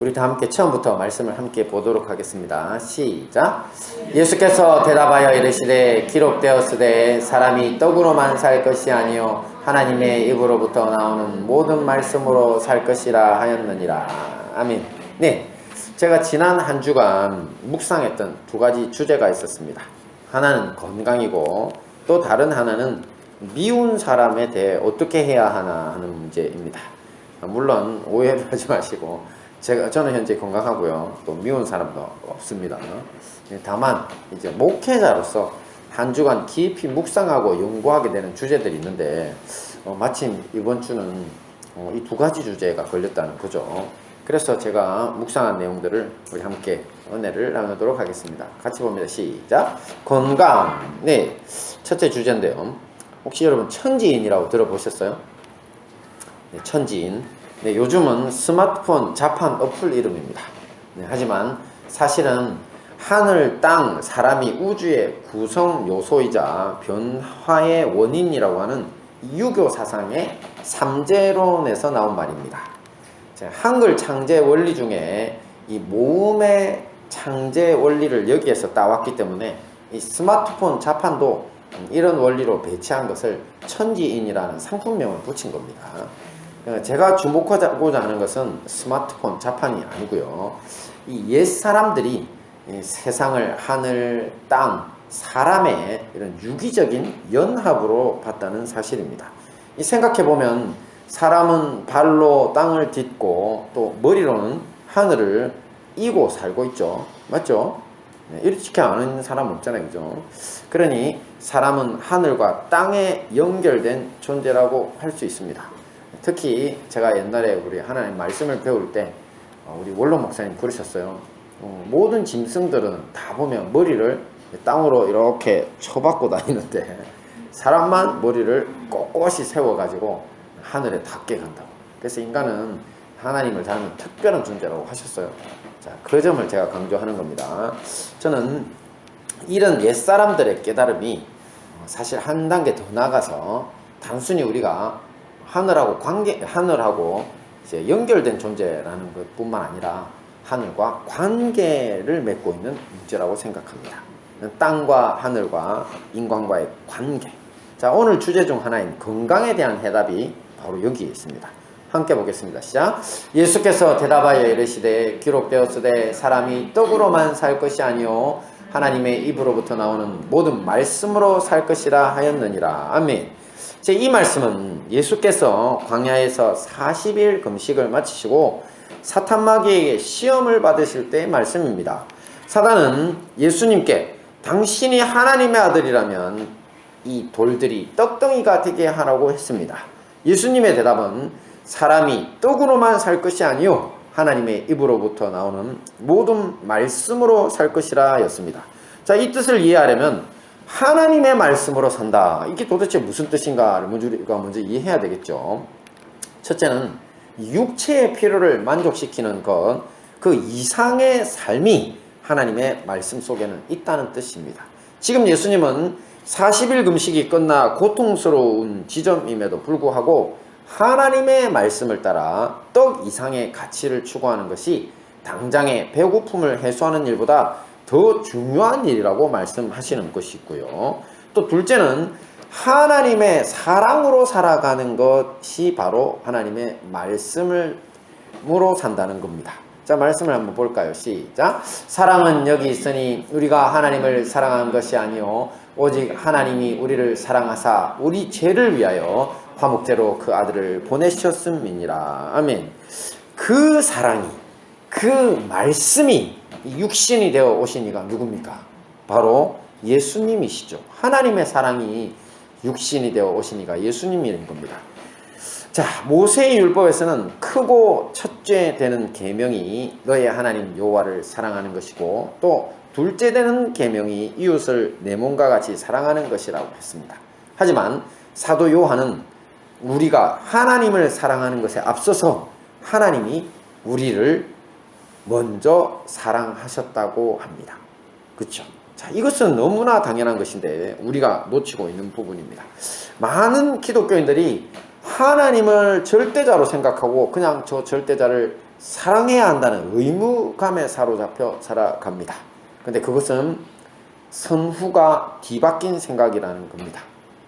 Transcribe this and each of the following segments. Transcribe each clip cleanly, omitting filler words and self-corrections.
우리 다 함께 처음부터 말씀을 함께 보도록 하겠습니다. 시작. 예수께서 대답하여 이르시되 기록되었으되 사람이 떡으로만 살 것이 아니요 하나님의 입으로부터 나오는 모든 말씀으로 살 것이라 하였느니라. 아멘. 네, 제가 지난 한 주간 묵상했던 두 가지 주제가 있었습니다. 하나는 건강이고 또 다른 하나는 미운 사람에 대해 어떻게 해야 하나 하는 문제입니다. 물론 오해를 하지 마시고 저는 현재 건강하고요. 또 미운 사람도 없습니다. 다만 이제 목회자로서 한 주간 깊이 묵상하고 연구하게 되는 주제들이 있는데 마침 이번 주는 이 두 가지 주제가 걸렸다는 거죠. 그래서 제가 묵상한 내용들을 우리 함께 은혜를 나누도록 하겠습니다. 같이 봅니다. 시작. 건강. 네, 첫째 주제인데요. 혹시 여러분 천지인이라고 들어보셨어요? 네, 천지인. 네, 요즘은 스마트폰 자판 어플 이름입니다. 네, 하지만 사실은 하늘, 땅, 사람이 우주의 구성 요소이자 변화의 원인이라고 하는 유교 사상의 삼재론에서 나온 말입니다. 한글 창제 원리 중에 이 모음의 창제 원리를 여기에서 따왔기 때문에 이 스마트폰 자판도 이런 원리로 배치한 것을 천지인이라는 상품명을 붙인 겁니다. 제가 주목하고자 하는 것은 스마트폰 자판이 아니고요. 이 옛 사람들이 세상을 하늘, 땅, 사람의 이런 유기적인 연합으로 봤다는 사실입니다. 생각해보면 사람은 발로 땅을 딛고 또 머리로는 하늘을 이고 살고 있죠. 맞죠? 이렇게 아는 사람 없잖아요. 그죠? 그러니 사람은 하늘과 땅에 연결된 존재라고 할 수 있습니다. 특히 제가 옛날에 우리 하나님 말씀을 배울 때 우리 원로 목사님 그러셨어요. 모든 짐승들은 다 보면 머리를 땅으로 이렇게 쳐박고 다니는데 사람만 머리를 꼿꼿이 세워가지고 하늘에 닿게 간다고. 그래서 인간은 하나님을 닮은 특별한 존재라고 하셨어요. 자, 그 점을 제가 강조하는 겁니다. 저는 이런 옛사람들의 깨달음이 사실 한 단계 더 나가서 단순히 우리가 하늘하고 이제 연결된 존재라는 것뿐만 아니라 하늘과 관계를 맺고 있는 문제라고 생각합니다. 땅과 하늘과 인간과의 관계. 자, 오늘 주제 중 하나인 건강에 대한 해답이 바로 여기에 있습니다. 함께 보겠습니다. 시작. 예수께서 대답하여 이르시되 기록되었으되 사람이 떡으로만 살 것이 아니요 하나님의 입으로부터 나오는 모든 말씀으로 살 것이라 하였느니라. 아멘. 이 말씀은 예수께서 광야에서 40일 금식을 마치시고 사탄 마귀에게 시험을 받으실 때의 말씀입니다. 사단은 예수님께 당신이 하나님의 아들이라면 이 돌들이 떡덩이가 되게 하라고 했습니다. 예수님의 대답은 사람이 떡으로만 살 것이 아니요 하나님의 입으로부터 나오는 모든 말씀으로 살 것이라 였습니다. 자, 이 뜻을 이해하려면 하나님의 말씀으로 산다. 이게 도대체 무슨 뜻인가를 우리가 먼저 이해해야 되겠죠. 첫째는 육체의 필요를 만족시키는 것, 그 이상의 삶이 하나님의 말씀 속에는 있다는 뜻입니다. 지금 예수님은 40일 금식이 끝나 고통스러운 지점임에도 불구하고 하나님의 말씀을 따라 떡 이상의 가치를 추구하는 것이 당장의 배고픔을 해소하는 일보다 더 중요한 일이라고 말씀하시는 것이 있고요. 또 둘째는 하나님의 사랑으로 살아가는 것이 바로 하나님의 말씀으로 산다는 겁니다. 자, 말씀을 한번 볼까요? 시작. 사랑은 여기 있으니 우리가 하나님을 사랑한 것이 아니요 오직 하나님이 우리를 사랑하사 우리 죄를 위하여 화목제로 그 아들을 보내셨음이니라. 아멘. 그 사랑이, 그 말씀이 육신이 되어 오신 이가 누굽니까? 바로 예수님이시죠. 하나님의 사랑이 육신이 되어 오신 이가 예수님인 겁니다. 자, 모세의 율법에서는 크고 첫째 되는 계명이 너의 하나님 여호와를 사랑하는 것이고 또 둘째 되는 계명이 이웃을 내 몸과 같이 사랑하는 것이라고 했습니다. 하지만 사도 요한은 우리가 하나님을 사랑하는 것에 앞서서 하나님이 우리를 먼저 사랑하셨다고 합니다. 그렇죠? 자, 이것은 너무나 당연한 것인데 우리가 놓치고 있는 부분입니다. 많은 기독교인들이 하나님을 절대자로 생각하고 그냥 저 절대자를 사랑해야 한다는 의무감에 사로잡혀 살아갑니다. 근데 그것은 선후가 뒤바뀐 생각이라는 겁니다.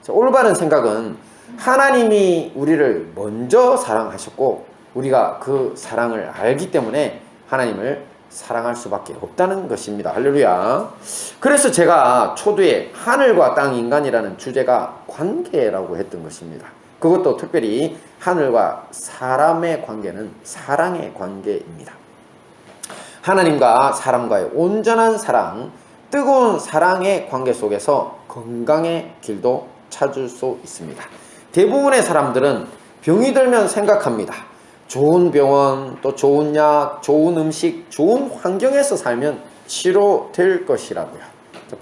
올바른 생각은 하나님이 우리를 먼저 사랑하셨고 우리가 그 사랑을 알기 때문에 하나님을 사랑할 수밖에 없다는 것입니다. 할렐루야. 그래서 제가 초두에 하늘과 땅, 인간이라는 주제가 관계라고 했던 것입니다. 그것도 특별히 하늘과 사람의 관계는 사랑의 관계입니다. 하나님과 사람과의 온전한 사랑, 뜨거운 사랑의 관계 속에서 건강의 길도 찾을 수 있습니다. 대부분의 사람들은 병이 들면 생각합니다. 좋은 병원, 또 좋은 약, 좋은 음식, 좋은 환경에서 살면 치료될 것이라고요.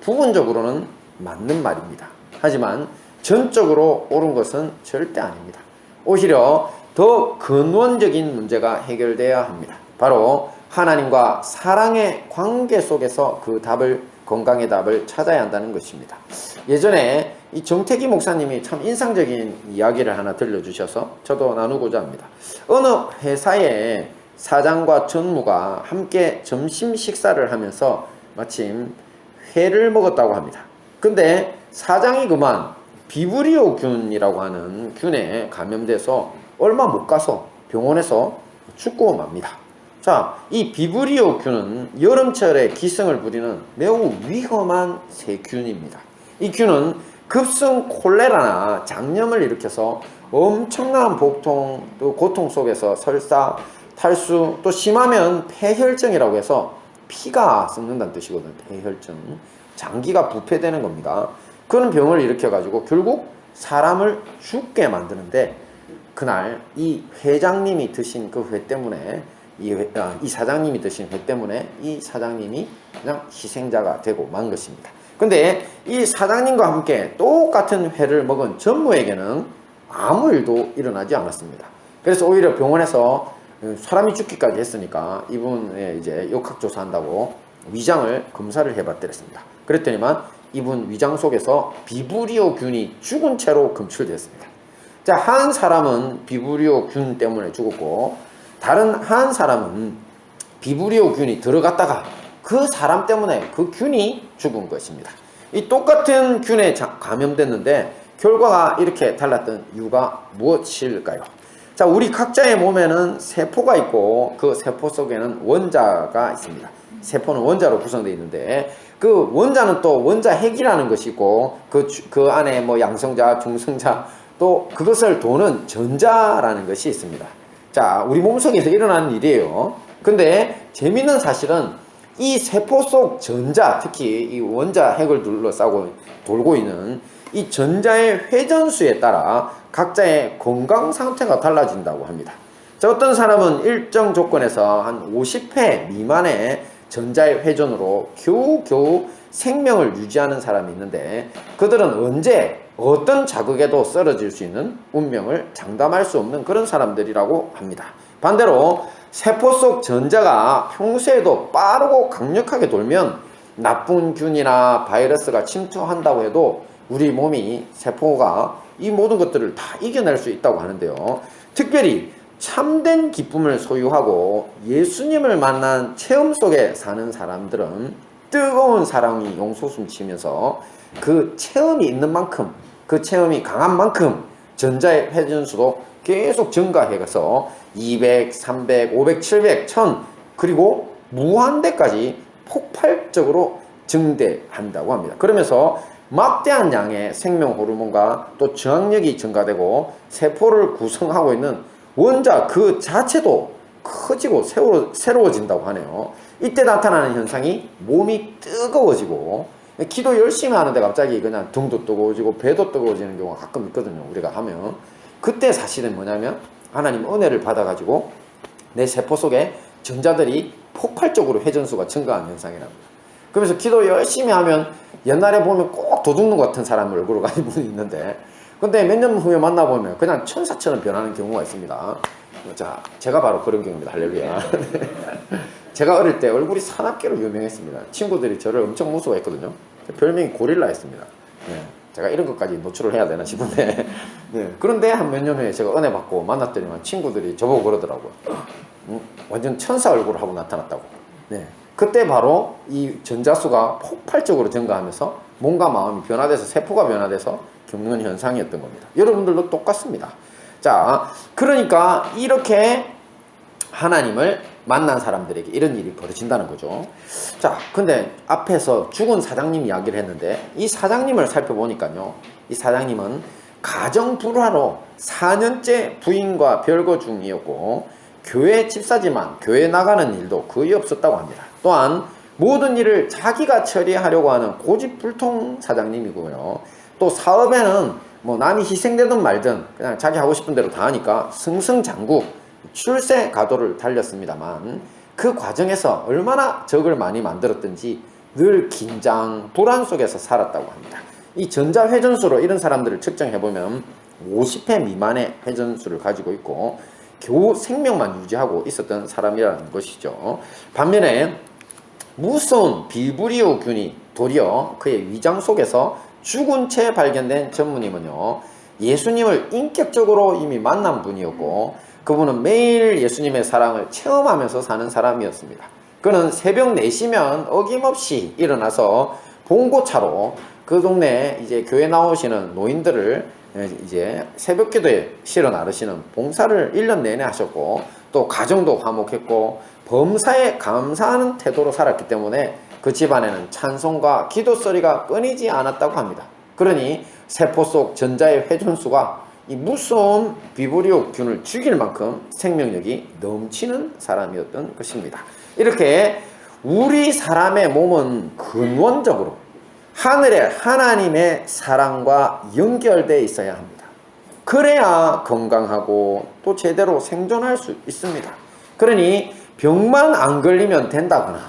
부분적으로는 맞는 말입니다. 하지만 전적으로 옳은 것은 절대 아닙니다. 오히려 더 근원적인 문제가 해결돼야 합니다. 바로 하나님과 사랑의 관계 속에서 그 답을, 건강의 답을 찾아야 한다는 것입니다. 예전에 이 정태기 목사님이 참 인상적인 이야기를 하나 들려주셔서 저도 나누고자 합니다. 어느 회사의 사장과 전무가 함께 점심 식사를 하면서 마침 회를 먹었다고 합니다. 근데 사장이 그만 비브리오 균이라고 하는 균에 감염돼서 얼마 못 가서 병원에서 죽고 맙니다. 자, 이 비브리오 균은 여름철에 기승을 부리는 매우 위험한 세균입니다. 이 균은 급성 콜레라나 장염을 일으켜서 엄청난 복통, 또 고통 속에서 설사, 탈수, 또 심하면 폐혈증이라고 해서 피가 썩는다는 뜻이거든요. 폐혈증. 장기가 부패되는 겁니다. 그런 병을 일으켜가지고 결국 사람을 죽게 만드는데, 그날 이 회장님이 드신 그 회 때문에 이 사장님이 드신 회 때문에 이 사장님이 그냥 희생자가 되고 만 것입니다. 근데 이 사장님과 함께 똑같은 회를 먹은 전무에게는 아무 일도 일어나지 않았습니다. 그래서 오히려 병원에서 사람이 죽기까지 했으니까 이분의 이제 역학조사한다고 위장을 검사를 해봤더랬습니다. 그랬더니만 이분 위장 속에서 비브리오 균이 죽은 채로 검출됐습니다. 자, 한 사람은 비브리오 균 때문에 죽었고, 다른 한 사람은 비브리오 균이 들어갔다가 그 사람 때문에 그 균이 죽은 것입니다. 이 똑같은 균에 감염됐는데 결과가 이렇게 달랐던 이유가 무엇일까요? 자, 우리 각자의 몸에는 세포가 있고 그 세포 속에는 원자가 있습니다. 세포는 원자로 구성되어 있는데 그 원자는 또 원자핵이라는 것이 있고 그 안에 뭐 양성자, 중성자, 또 그것을 도는 전자라는 것이 있습니다. 자, 우리 몸속에서 일어나는 일이에요. 근데 재밌는 사실은 이 세포 속 전자, 특히 이 원자핵을 둘러싸고 돌고 있는 이 전자의 회전수에 따라 각자의 건강 상태가 달라진다고 합니다. 자, 어떤 사람은 일정 조건에서 한 50회 미만의 전자의 회전으로 겨우겨우 생명을 유지하는 사람이 있는데, 그들은 언제 어떤 자극에도 쓰러질 수 있는 운명을 장담할 수 없는 그런 사람들이라고 합니다. 반대로 세포 속 전자가 평소에도 빠르고 강력하게 돌면 나쁜 균이나 바이러스가 침투한다고 해도 우리 몸이, 세포가 이 모든 것들을 다 이겨낼 수 있다고 하는데요. 특별히 참된 기쁨을 소유하고 예수님을 만난 체험 속에 사는 사람들은 뜨거운 사랑이 용솟음치면서 그 체험이 있는 만큼, 그 체험이 강한 만큼 전자의 회전수도 계속 증가해가서 200, 300, 500, 700, 1000 그리고 무한대까지 폭발적으로 증대한다고 합니다. 그러면서 막대한 양의 생명 호르몬과 또 저항력이 증가되고 세포를 구성하고 있는 원자 그 자체도 커지고 새로워진다고 하네요. 이때 나타나는 현상이 몸이 뜨거워지고, 기도 열심히 하는데 갑자기 그냥 등도 뜨거워지고 배도 뜨거워지는 경우가 가끔 있거든요. 우리가 하면 그때 사실은 뭐냐면 하나님 은혜를 받아가지고 내 세포 속에 전자들이 폭발적으로 회전수가 증가하는 현상이랍니다. 그러면서 기도 열심히 하면 옛날에 보면 꼭 도둑놈 같은 사람 얼굴을 가진 분이 있는데, 근데 몇 년 후에 만나보면 그냥 천사처럼 변하는 경우가 있습니다. 자, 제가 바로 그런 경우입니다. 할렐루야. 제가 어릴 때 얼굴이 사납게로 유명했습니다. 친구들이 저를 엄청 무서워했거든요. 별명이 고릴라였습니다. 네. 제가 이런 것까지 노출을 해야 되나 싶은데 네. 그런데 한 몇 년 후에 제가 은혜 받고 만났더니만 친구들이 저보고 그러더라고요. 완전 천사 얼굴을 하고 나타났다고. 네. 그때 바로 이 전자수가 폭발적으로 증가하면서 몸과 마음이 변화돼서 세포가 변화돼서 겪는 현상이었던 겁니다. 여러분들도 똑같습니다. 자, 그러니까 이렇게 하나님을 만난 사람들에게 이런 일이 벌어진다는 거죠. 자, 근데 앞에서 죽은 사장님 이야기를 했는데 이 사장님을 살펴보니까요. 이 사장님은 가정 불화로 4년째 부인과 별거 중이었고 교회 집사지만 교회 나가는 일도 거의 없었다고 합니다. 또한 모든 일을 자기가 처리하려고 하는 고집불통 사장님이고요. 또 사업에는 뭐 남이 희생되든 말든 그냥 자기 하고 싶은 대로 다 하니까 승승장구 출세 가도를 달렸습니다만 그 과정에서 얼마나 적을 많이 만들었든지 늘 긴장, 불안 속에서 살았다고 합니다. 이 전자회전수로 이런 사람들을 측정해보면 50회 미만의 회전수를 가지고 있고 겨우 생명만 유지하고 있었던 사람이라는 것이죠. 반면에 무서운 비브리오균이 도리어 그의 위장 속에서 죽은 채 발견된 전무님은요, 예수님을 인격적으로 이미 만난 분이었고 그분은 매일 예수님의 사랑을 체험하면서 사는 사람이었습니다. 그는 새벽 4시면 어김없이 일어나서 봉고차로 그 동네 이제 교회 나오시는 노인들을 이제 새벽 기도에 실어 나르시는 봉사를 1년 내내 하셨고 또 가정도 화목했고 범사에 감사하는 태도로 살았기 때문에 그 집안에는 찬송과 기도 소리가 끊이지 않았다고 합니다. 그러니 세포 속 전자의 회전수가 이 무서운 비브리오균을 죽일 만큼 생명력이 넘치는 사람이었던 것입니다. 이렇게 우리 사람의 몸은 근원적으로 하늘의 하나님의 사랑과 연결되어 있어야 합니다. 그래야 건강하고 또 제대로 생존할 수 있습니다. 그러니 병만 안 걸리면 된다거나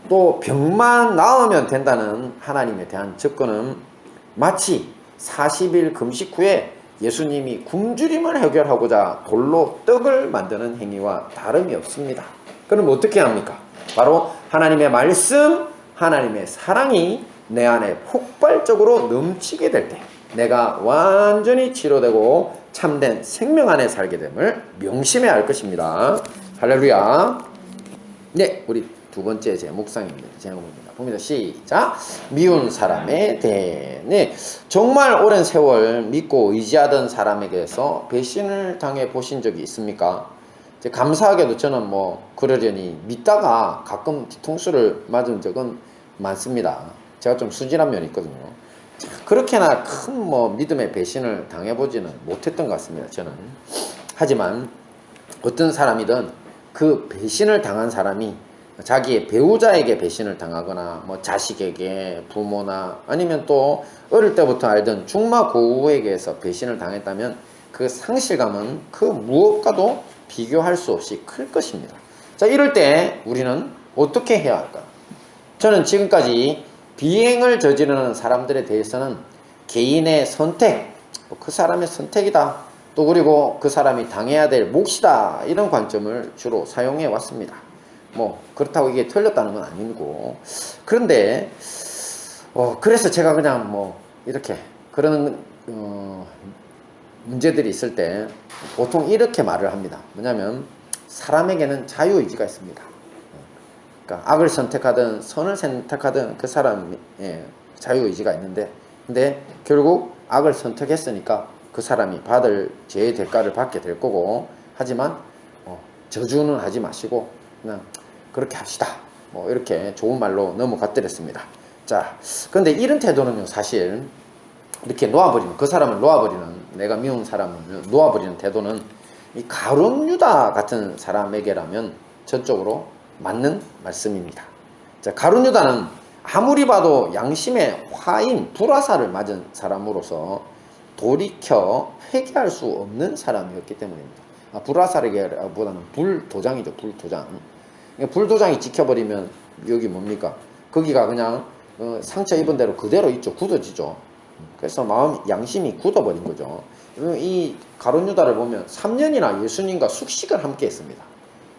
또 병만 나으면 된다는 하나님에 대한 접근은 마치 40일 금식 후에 예수님이 굶주림을 해결하고자 돌로 떡을 만드는 행위와 다름이 없습니다. 그럼 어떻게 합니까? 바로 하나님의 말씀, 하나님의 사랑이 내 안에 폭발적으로 넘치게 될 때 내가 완전히 치료되고 참된 생명 안에 살게 됨을 명심해야 할 것입니다. 할렐루야. 네, 우리 두 번째 제 묵상입니다. 제목입니다. 봅니다. 시작. 미운 사람에 대해. 네, 정말 오랜 세월 믿고 의지하던 사람에게서 배신을 당해 보신 적이 있습니까? 감사하게도 저는 뭐 그러려니 믿다가 가끔 뒤통수를 맞은 적은 많습니다. 제가 좀 순진한 면이 있거든요. 그렇게나 큰 뭐 믿음의 배신을 당해보지는 못했던 것 같습니다. 저는. 하지만 어떤 사람이든 그 배신을 당한 사람이 자기의 배우자에게 배신을 당하거나 뭐 자식에게, 부모나 아니면 또 어릴 때부터 알던 중마고우에게서 배신을 당했다면 그 상실감은 그 무엇과도 비교할 수 없이 클 것입니다. 자, 이럴 때 우리는 어떻게 해야 할까요? 저는 지금까지 비행을 저지르는 사람들에 대해서는 개인의 선택, 그 사람의 선택이다, 또 그리고 그 사람이 당해야 될 몫이다, 이런 관점을 주로 사용해 왔습니다. 뭐 그렇다고 이게 틀렸다는 건 아니고, 그런데 그래서 제가 그냥 뭐 이렇게 그런 문제들이 있을 때 보통 이렇게 말을 합니다. 뭐냐면 사람에게는 자유의지가 있습니다. 그러니까 악을 선택하든 선을 선택하든 그 사람의 자유의지가 있는데, 근데 결국 악을 선택했으니까 그 사람이 받을 죄의 대가를 받게 될 거고, 하지만 저주는 하지 마시고 그냥 그렇게 합시다, 뭐 이렇게 좋은 말로 넘어갔더랬습니다. 자, 그런데 이런 태도는요, 사실 이렇게 놓아버리는, 그 사람을 놓아버리는, 내가 미운 사람을 놓아버리는 태도는 이 가룟 유다 같은 사람에게라면 전적으로 맞는 말씀입니다. 자, 가룟 유다는 아무리 봐도 양심의 화인 불화살을 맞은 사람으로서 돌이켜 회개할 수 없는 사람이었기 때문입니다. 불화살에게보다는 불도장이죠. 불도장. 불도장이 찍혀버리면 여기 뭡니까? 거기가 그냥 상처 입은 대로 그대로 있죠. 굳어지죠. 그래서 마음, 양심이 굳어버린 거죠. 이 가룟 유다를 보면 3년이나 예수님과 숙식을 함께 했습니다.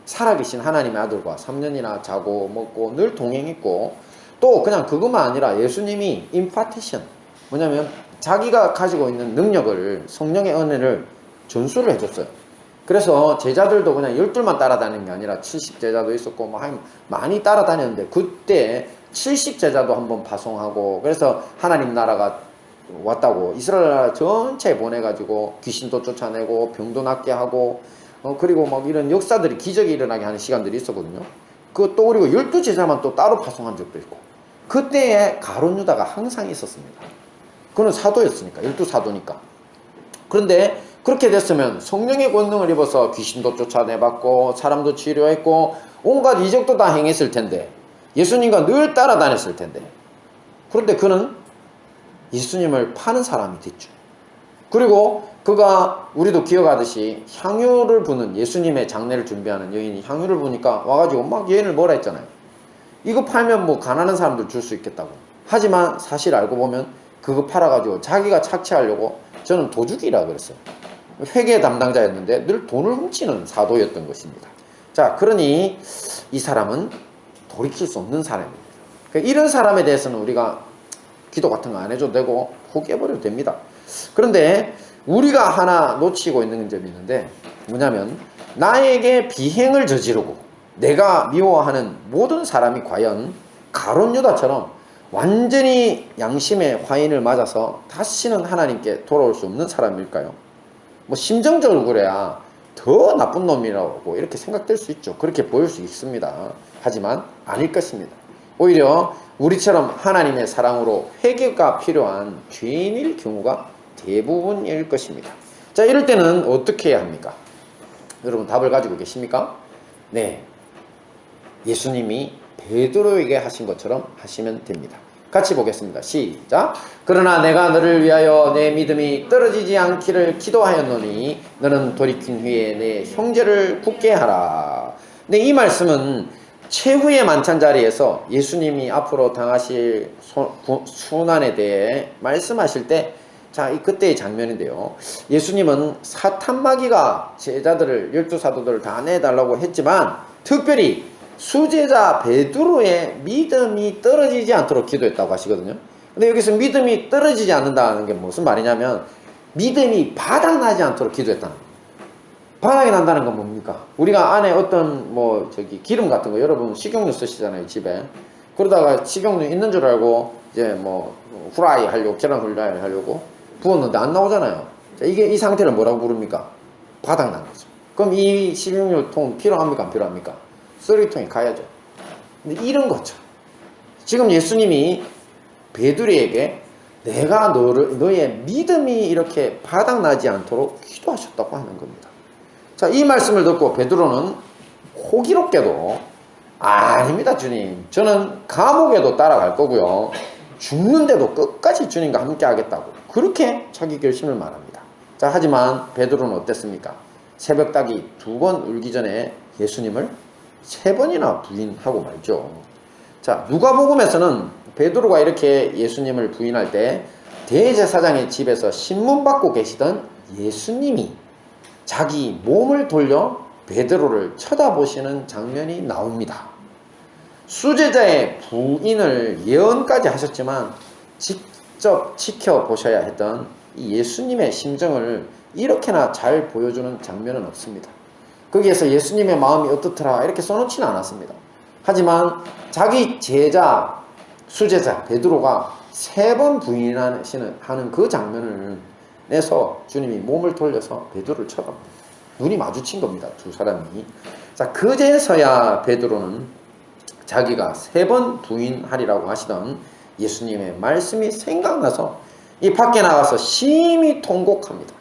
살아계신 하나님의 아들과 3년이나 자고 먹고 늘 동행했고, 또 그냥 그것만 아니라 예수님이 임파테이션, 뭐냐면 자기가 가지고 있는 능력을, 성령의 은혜를 전수를 해줬어요. 그래서 제자들도 그냥 12만 따라다니는 게 아니라 70제자도 있었고 뭐 많이 따라다녔는데, 그때 70제자도 한번 파송하고, 그래서 하나님 나라가 왔다고 이스라엘 나라 전체에 보내가지고 귀신도 쫓아내고 병도 낫게 하고, 그리고 막 이런 역사들이, 기적이 일어나게 하는 시간들이 있었거든요. 또 그리고 12제자만 또 따로 파송한 적도 있고, 그때에 가룟 유다가 항상 있었습니다. 그는 사도였으니까, 12사도니까. 그런데 그렇게 됐으면 성령의 권능을 입어서 귀신도 쫓아내봤고 사람도 치료했고 온갖 이적도 다 행했을 텐데, 예수님과 늘 따라다녔을 텐데, 그런데 그는 예수님을 파는 사람이 됐죠. 그리고 그가, 우리도 기억하듯이 향유를 부는, 예수님의 장례를 준비하는 여인이 향유를 부니까 와가지고 막 여인을 뭐라 했잖아요. 이거 팔면 뭐 가난한 사람들 줄 수 있겠다고. 하지만 사실 알고 보면 그거 팔아가지고 자기가 착취하려고, 저는 도둑이라 그랬어요. 회계 담당자였는데 늘 돈을 훔치는 사도였던 것입니다. 자, 그러니 이 사람은 돌이킬 수 없는 사람입니다. 그러니까 이런 사람에 대해서는 우리가 기도 같은 거 안 해줘도 되고 포기해버려도 됩니다. 그런데 우리가 하나 놓치고 있는 점이 있는데, 뭐냐면 나에게 비행을 저지르고 내가 미워하는 모든 사람이 과연 가룟 유다처럼 완전히 양심의 화인을 맞아서 다시는 하나님께 돌아올 수 없는 사람일까요? 뭐 심정적으로 그래야 더 나쁜 놈이라고 이렇게 생각될 수 있죠. 그렇게 보일 수 있습니다. 하지만 아닐 것입니다. 오히려 우리처럼 하나님의 사랑으로 회개가 필요한 죄인일 경우가 대부분일 것입니다. 자, 이럴 때는 어떻게 해야 합니까? 여러분 답을 가지고 계십니까? 네, 예수님이 베드로에게 하신 것처럼 하시면 됩니다. 같이 보겠습니다. 시작. 그러나 내가 너를 위하여 내 믿음이 떨어지지 않기를 기도하였노니 너는 돌이킨 후에 내 형제를 굳게 하라. 네, 이 말씀은 최후의 만찬 자리에서 예수님이 앞으로 당하실 순환에 대해 말씀하실 때, 자, 그때의 장면인데요. 예수님은 사탄 마귀가 제자들을, 12사도들을 다 내달라고 했지만 특별히 수제자 베드로의 믿음이 떨어지지 않도록 기도했다고 하시거든요. 근데 여기서 믿음이 떨어지지 않는다는 게 무슨 말이냐면 믿음이 바닥나지 않도록 기도했다는 거예요. 바닥이 난다는 건 뭡니까? 우리가 안에 어떤 기름 같은 거, 여러분 식용유 쓰시잖아요, 집에. 그러다가 식용유 있는 줄 알고 이제 후라이 하려고, 계란 후라이 하려고 부었는데 안 나오잖아요. 자, 이 상태를 뭐라고 부릅니까? 바닥난 거죠. 그럼 이 식용유 통 필요합니까? 안 필요합니까? 쓰레기통에 가야죠. 근데 이런 거죠. 지금 예수님이 베드로에게 내가 너의 믿음이 이렇게 바닥나지 않도록 기도하셨다고 하는 겁니다. 자, 이 말씀을 듣고 베드로는 호기롭게도 아닙니다, 주님. 저는 감옥에도 따라갈 거고요. 죽는데도 끝까지 주님과 함께 하겠다고 그렇게 자기 결심을 말합니다. 자, 하지만 베드로는 어땠습니까? 새벽닭이 2번 울기 전에 예수님을 3번이나 부인하고 말죠. 자, 누가복음에서는 베드로가 이렇게 예수님을 부인할 때 대제사장의 집에서 신문 받고 계시던 예수님이 자기 몸을 돌려 베드로를 쳐다보시는 장면이 나옵니다. 수제자의 부인을 예언까지 하셨지만 직접 지켜보셔야 했던 이 예수님의 심정을 이렇게나 잘 보여주는 장면은 없습니다. 거기에서 예수님의 마음이 어떻더라 이렇게 써놓지는 않았습니다. 하지만 자기 제자, 수제자 베드로가 3번 부인하는 그 장면을 내서 주님이 몸을 돌려서 베드로를 쳐다봅니다. 눈이 마주친 겁니다, 두 사람이. 자, 그제서야 베드로는 자기가 3번 부인하리라고 하시던 예수님의 말씀이 생각나서 이 밖에 나가서 심히 통곡합니다.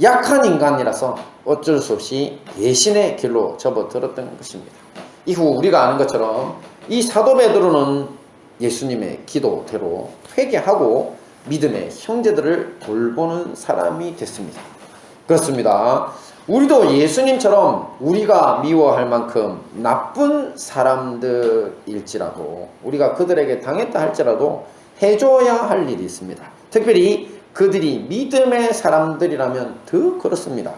약한 인간이라서 어쩔 수 없이 배신의 길로 접어들었던 것입니다. 이후 우리가 아는 것처럼 이 사도 베드로는 예수님의 기도대로 회개하고 믿음의 형제들을 돌보는 사람이 됐습니다. 그렇습니다. 우리도 예수님처럼 우리가 미워할 만큼 나쁜 사람들일지라도, 우리가 그들에게 당했다 할지라도 해줘야 할 일이 있습니다. 특별히 그들이 믿음의 사람들이라면 더 그렇습니다.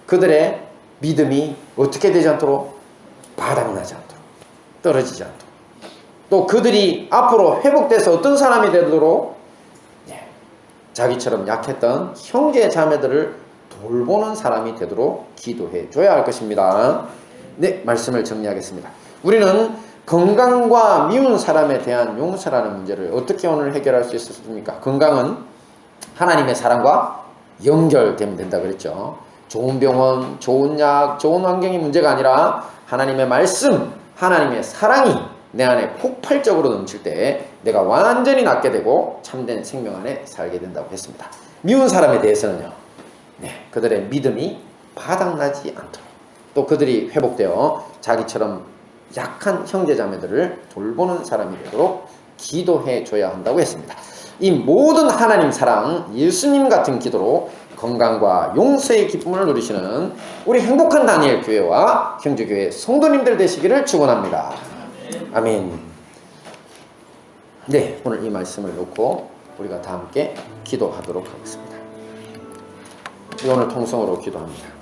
그들의 믿음이 어떻게 되지 않도록, 바닥나지 않도록, 떨어지지 않도록, 또 그들이 앞으로 회복돼서 어떤 사람이 되도록 자기처럼 약했던 형제 자매들을 돌보는 사람이 되도록 기도해 줘야 할 것입니다. 네, 말씀을 정리하겠습니다. 우리는 건강과 미운 사람에 대한 용서라는 문제를 어떻게 오늘 해결할 수 있었습니까? 건강은 하나님의 사랑과 연결되면 된다 그랬죠. 좋은 병원, 좋은 약, 좋은 환경이 문제가 아니라 하나님의 말씀, 하나님의 사랑이 내 안에 폭발적으로 넘칠 때 내가 완전히 낫게 되고 참된 생명 안에 살게 된다고 했습니다. 미운 사람에 대해서는요, 그들의 믿음이 바닥나지 않도록, 또 그들이 회복되어 자기처럼 약한 형제자매들을 돌보는 사람이 되도록 기도해 줘야 한다고 했습니다. 이 모든 하나님 사랑, 예수님 같은 기도로 건강과 용서의 기쁨을 누리시는 우리 행복한 다니엘 교회와 형제교회 성도님들 되시기를 축원합니다. 아멘. 네, 오늘 이 말씀을 놓고 우리가 다 함께 기도하도록 하겠습니다. 오늘 통성으로 기도합니다.